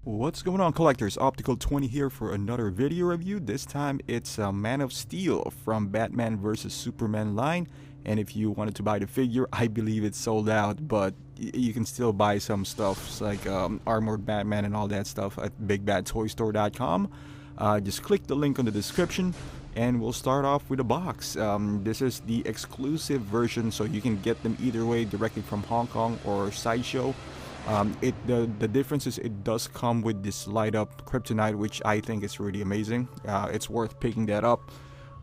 What's going on, collectors? Optical 20 here for another video review. This time it's Man of Steel from Batman vs Superman line, and if you wanted to buy the figure, I believe it's sold out, but you can still buy some stuff like Armored Batman and all that stuff at bigbadtoystore.com. Just click the link on the description and we'll start off with a box. This is the exclusive version, so you can get them either way, directly from Hong Kong or Sideshow. The difference is it does come with this light up kryptonite, which I think is really amazing. It's worth picking that up.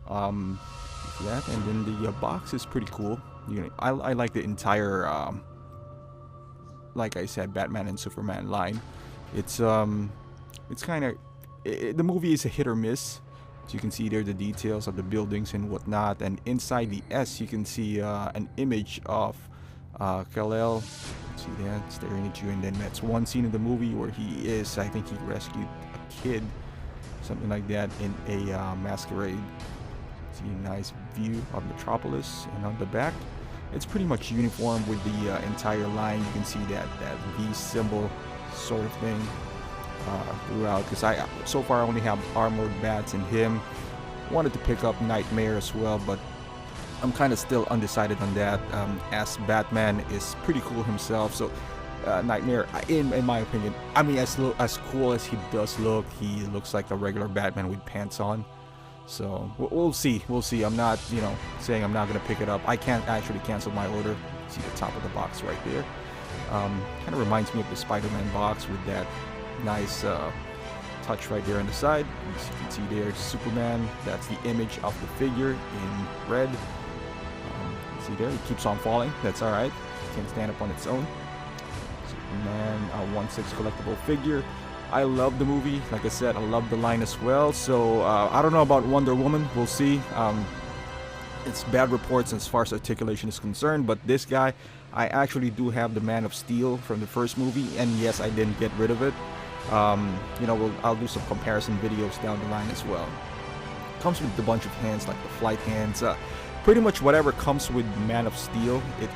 That, and then the box is pretty cool. I like the entire like I said, Batman and Superman line. It's kind of, the movie is a hit or miss. So you can see there the details of the buildings and whatnot, and inside the S you can see an image of Kal-El. See that staring at you, and then that's one scene in the movie where I think he rescued a kid, something like that, in a masquerade. See a nice view of Metropolis, and on the back it's pretty much uniform with the entire line. You can see that V symbol sort of thing throughout, because I so far only have Armored Bats and him. Wanted to pick up Nightmare as well, but I'm kind of still undecided on that, as Batman is pretty cool himself. So Nightmare, in my opinion, I mean, as cool as he does look, he looks like a regular Batman with pants on. So we'll see. I'm not, saying I'm not gonna pick it up. I can't actually cancel my order. See the top of the box right there. Kind of reminds me of the Spider-Man box with that nice touch right there on the side. As you can see there, Superman. That's the image of the figure in red. See there, it keeps on falling. That's all right. It can't stand up on its own. Superman 1/6 collectible figure. I love the movie. Like I said, I love the line as well. So I don't know about Wonder Woman. We'll see. It's bad reports as far as Articulation is concerned, but this guy, I actually do have the Man of Steel from the first movie, and yes, I didn't get rid of it. I'll do some comparison videos down the line as well. Comes with a bunch of hands, like the flight hands. Pretty much whatever comes with Man of Steel. It,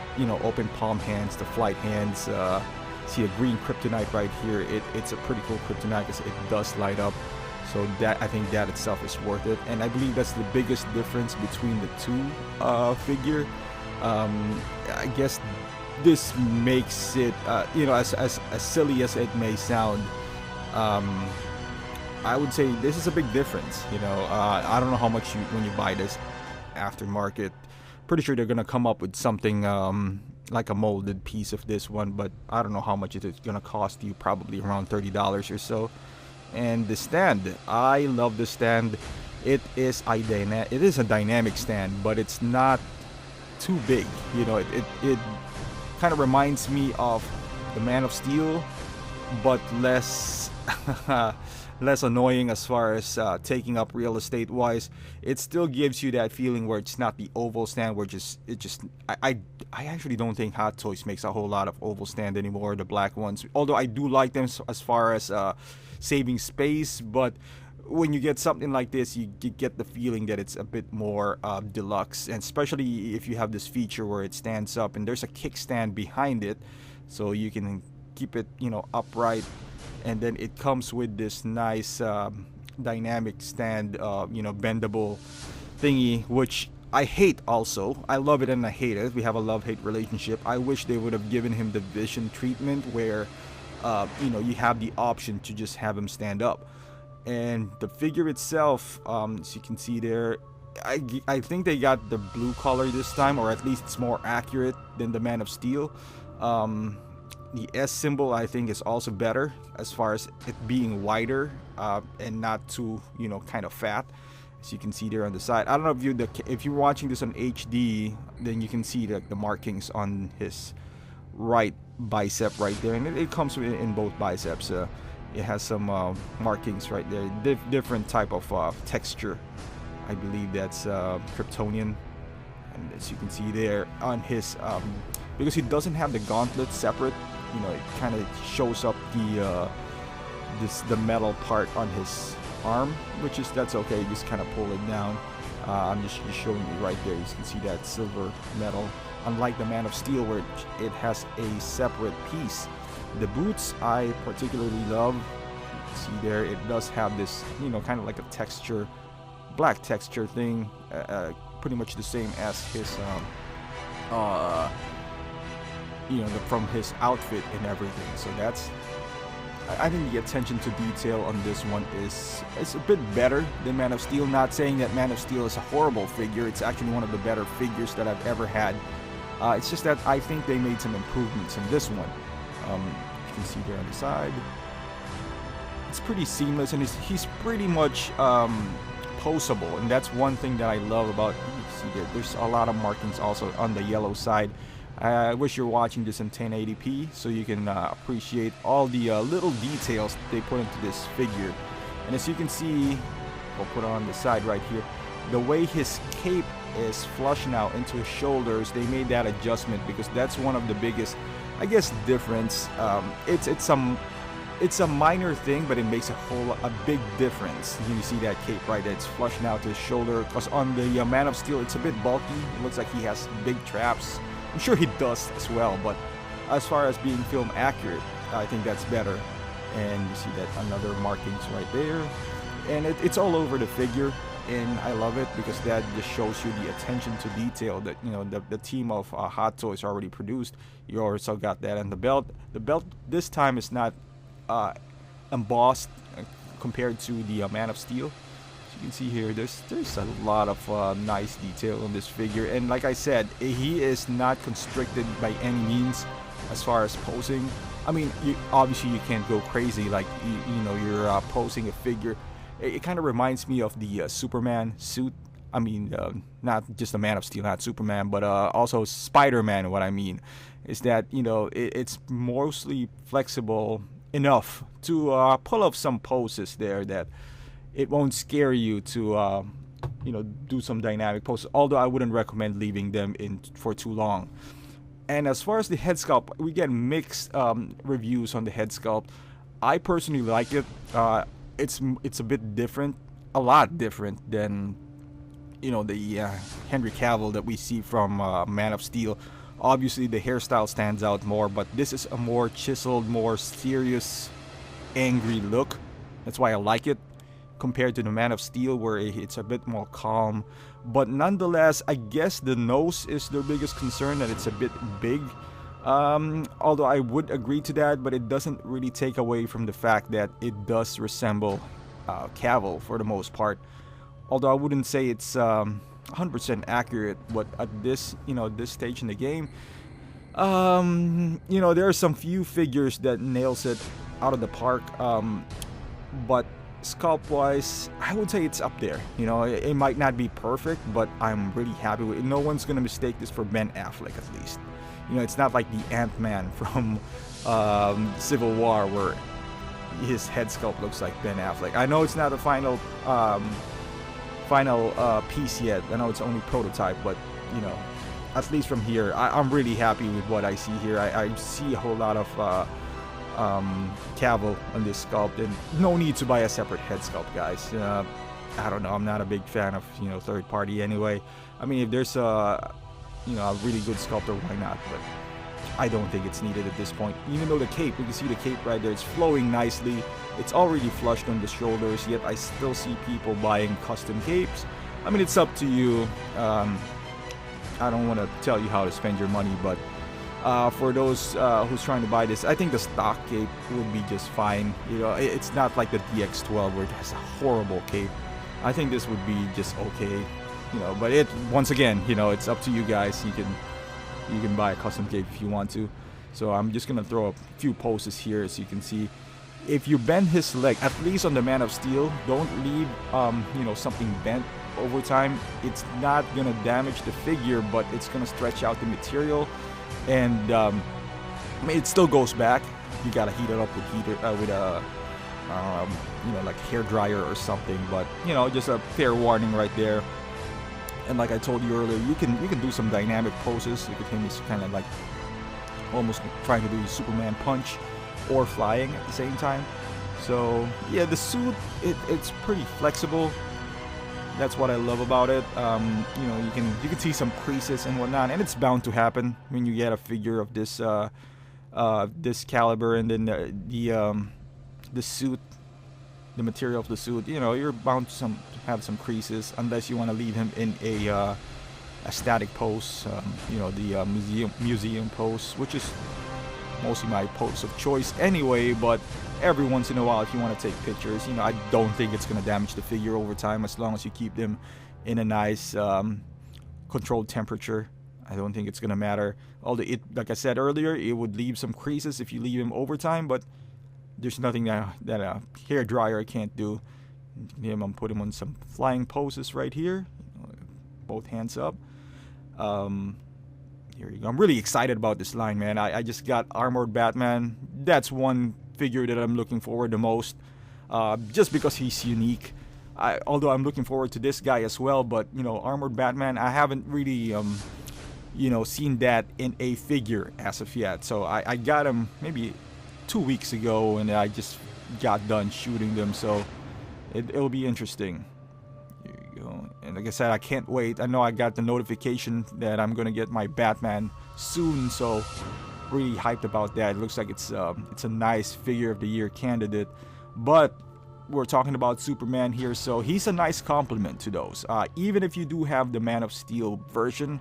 open palm hands, the flight hands. See a green kryptonite right here. It's a pretty cool kryptonite because it does light up. So I think that itself is worth it. And I believe that's the biggest difference between the two figure. I guess this makes it, as silly as it may sound, I would say this is a big difference. I don't know how much when you buy this aftermarket. Pretty sure they're gonna come up with something like a molded piece of this one, but I don't know how much it is gonna cost you. Probably around $30 or so. And the stand, I love the stand. It is a dynamic stand, but it's not too big. It kind of reminds me of the Man of Steel, but less less annoying as far as taking up real estate wise. It still gives you that feeling where it's not the oval stand where I actually don't think Hot Toys makes a whole lot of oval stand anymore, the black ones, although I do like them as far as saving space. But when you get something like this, you get the feeling that it's a bit more deluxe, and especially if you have this feature where it stands up and there's a kickstand behind it, so you can keep it upright. And then it comes with this nice dynamic stand, bendable thingy, which I hate also. I love it and I hate it. We have a love-hate relationship. I wish they would have given him the Vision treatment where you have the option to just have him stand up. And the figure itself, as you can see there, I think they got the blue color this time, or at least it's more accurate than the Man of Steel. The S symbol, I think, is also better as far as it being wider and not too, kind of fat. As you can see there on the side. I don't know if you're watching this on HD, then you can see the markings on his right bicep right there, and it comes in both biceps. It has some markings right there, different type of texture. I believe that's Kryptonian. And as you can see there on his, because he doesn't have the gauntlet separate, it kind of shows up the metal part on his arm, that's okay. You just kind of pull it down. I'm just showing you right there. You can see that silver metal, unlike the Man of Steel where it has a separate piece. The boots I particularly love. See there, it does have this, you know, kind of like a texture, black texture thing, pretty much the same as his you know, from his outfit and everything. So that's, I think the attention to detail on this one is a bit better than Man of Steel. Not saying that Man of Steel is a horrible figure. It's actually one of the better figures that I've ever had. It's just that I think they made some improvements in this one. You can see there on the side, it's pretty seamless, and he's pretty much poseable, and that's one thing that I love about. You see there, there's a lot of markings also on the yellow side. I wish you're watching this in 1080p so you can appreciate all the little details they put into this figure. And as you can see, I'll put it on the side right here, the way his cape is flush now into his shoulders, they made that adjustment because that's one of the biggest, I guess, difference. It's a minor thing, but it makes a big difference. You see that cape right there, it's flush now to his shoulder, because on the Man of Steel it's a bit bulky. It looks like he has big traps. I'm sure he does as well, but as far as being film accurate, I think that's better. And you see that another markings right there, and it's all over the figure, and I love it because that just shows you the attention to detail that, you know, the team of Hot Toys already produced. You also got that on the belt. The belt this time is not embossed compared to the Man of Steel. You can see here, there's a lot of nice detail on this figure, and like I said, he is not constricted by any means as far as posing. I mean, obviously you can't go crazy like you know, you're posing a figure. It kind of reminds me of the Superman suit. I mean, not just the Man of Steel, not Superman, but also Spider-Man. What I mean is that, you know, it's mostly flexible enough to pull off some poses there that it won't scare you to you know, do some dynamic poses, although I wouldn't recommend leaving them in for too long. And as far as the head sculpt, we get mixed reviews on the head sculpt. I personally like it. It's a bit different, a lot different than, you know, the Henry Cavill that we see from Man of Steel. Obviously the hairstyle stands out more, but this is a more chiseled, more serious, angry look. That's why I like it, compared to the Man of Steel, where it's a bit more calm. But nonetheless, I guess the nose is their biggest concern, that it's a bit big. Although I would agree to that, but it doesn't really take away from the fact that it does resemble Cavill for the most part. Although I wouldn't say it's 100% accurate, but at this, you know, this stage in the game, you know, there are some few figures that nails it out of the park. But sculpt wise, I would say it's up there. You know, it might not be perfect, but I'm really happy with it. No one's gonna mistake this for Ben Affleck, at least. You know, it's not like the Ant-Man from Civil War, where his head sculpt looks like Ben Affleck. I know it's not a final piece yet. I know it's only prototype, but you know, at least from here, I'm really happy with what I see here. I see a whole lot of Cavill on this sculpt, and no need to buy a separate head sculpt, guys. I don't know, I'm not a big fan of, you know, third party anyway. I mean, if there's a, you know, a really good sculptor, why not? But I don't think it's needed at this point. Even though the cape, you can see the cape right there, it's flowing nicely, it's already flushed on the shoulders, yet I still see people buying custom capes. I mean, it's up to you. I don't want to tell you how to spend your money, but for those who's trying to buy this, I think the stock cape would be just fine. You know, it's not like the DX12 where it has a horrible cape. I think this would be just okay. You know, but once again, you know, it's up to you guys. You can buy a custom cape if you want to. So I'm just gonna throw a few poses here, as you can see. If you bend his leg, at least on the Man of Steel, don't leave you know, something bent over time. It's not gonna damage the figure, but it's gonna stretch out the material, and I mean, it still goes back. You gotta heat it up with a you know, like a hair dryer or something. But you know, just a fair warning right there. And like I told you earlier, you can do some dynamic poses. You can kind of like almost trying to do a Superman punch or flying at the same time. So yeah, the suit, it's pretty flexible. That's what I love about it. You know, you can see some creases and whatnot, and it's bound to happen when you get a figure of this this caliber. And then the suit the material of the suit, you know, you're bound to have some creases unless you want to leave him in a static pose, you know, the museum pose, which is mostly my pose of choice anyway. But every once in a while, if you want to take pictures, you know, I don't think it's gonna damage the figure over time as long as you keep them in a nice controlled temperature. I don't think it's gonna matter. Although like I said earlier, it would leave some creases if you leave them over time, but there's nothing that a hair dryer can't do. I'm putting him on some flying poses right here, both hands up. Here you go. I'm really excited about this line, man. I just got Armored Batman. That's one figure that I'm looking forward the most, just because he's unique. Although I'm looking forward to this guy as well, but you know, Armored Batman, I haven't really you know, seen that in a figure as of yet. So I got him maybe 2 weeks ago, and I just got done shooting them, so it'll be interesting. Here you go. And like I said, I can't wait. I know I got the notification that I'm gonna get my Batman soon, so really hyped about that. It looks like it's a nice figure of the year candidate. But we're talking about Superman here, so he's a nice complement to those. Even if you do have the Man of Steel version,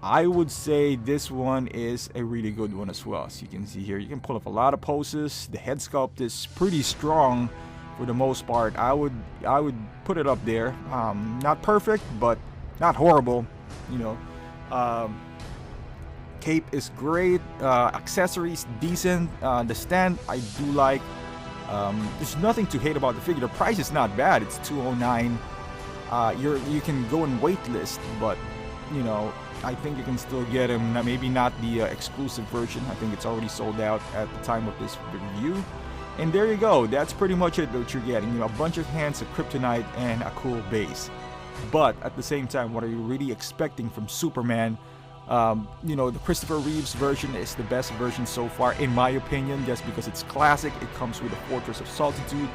I would say this one is a really good one as well. As you can see here, you can pull off a lot of poses. The head sculpt is pretty strong for the most part. I would put it up there. Not perfect, but not horrible, you know. Cape is great. Accessories decent. The stand I do like. There's nothing to hate about the figure. The price is not bad. It's $209. You can go and waitlist, but you know, I think you can still get him. Maybe not the exclusive version. I think it's already sold out at the time of this review. And there you go. That's pretty much it that you're getting. You know, a bunch of hands, a kryptonite, and a cool base. But at the same time, what are you really expecting from Superman? You know, the Christopher Reeves version is the best version so far, in my opinion, just because it's classic. It comes with a Fortress of Solitude.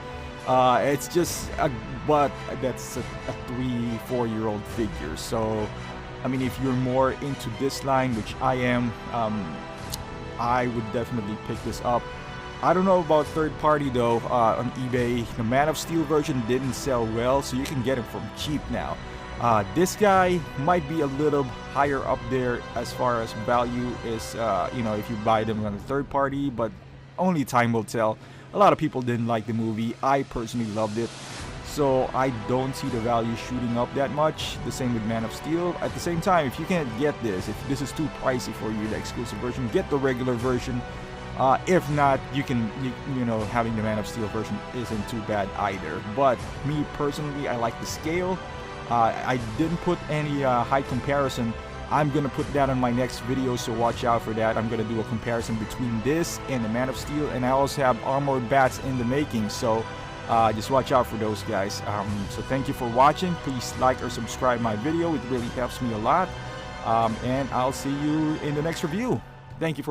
It's just, but that's a 3-4-year-old figure. So, I mean, if you're more into this line, which I am, I would definitely pick this up. I don't know about third party though. On eBay, the Man of Steel version didn't sell well, so you can get it from cheap now. This guy might be a little higher up there as far as value is, you know, if you buy them on the third party, but only time will tell. A lot of people didn't like the movie. I personally loved it. So I don't see the value shooting up that much. The same with Man of Steel. At the same time, if you can't get this, if this is too pricey for you, the exclusive version, get the regular version. If not, you know, having the Man of Steel version isn't too bad either. But me personally, I like the scale. I didn't put any high comparison. I'm gonna put that on my next video, so watch out for that. I'm gonna do a comparison between this and the Man of Steel, and I also have Armored Bats in the making, so just watch out for those guys. So thank you for watching. Please like or subscribe my video. It really helps me a lot. And I'll see you in the next review. Thank you for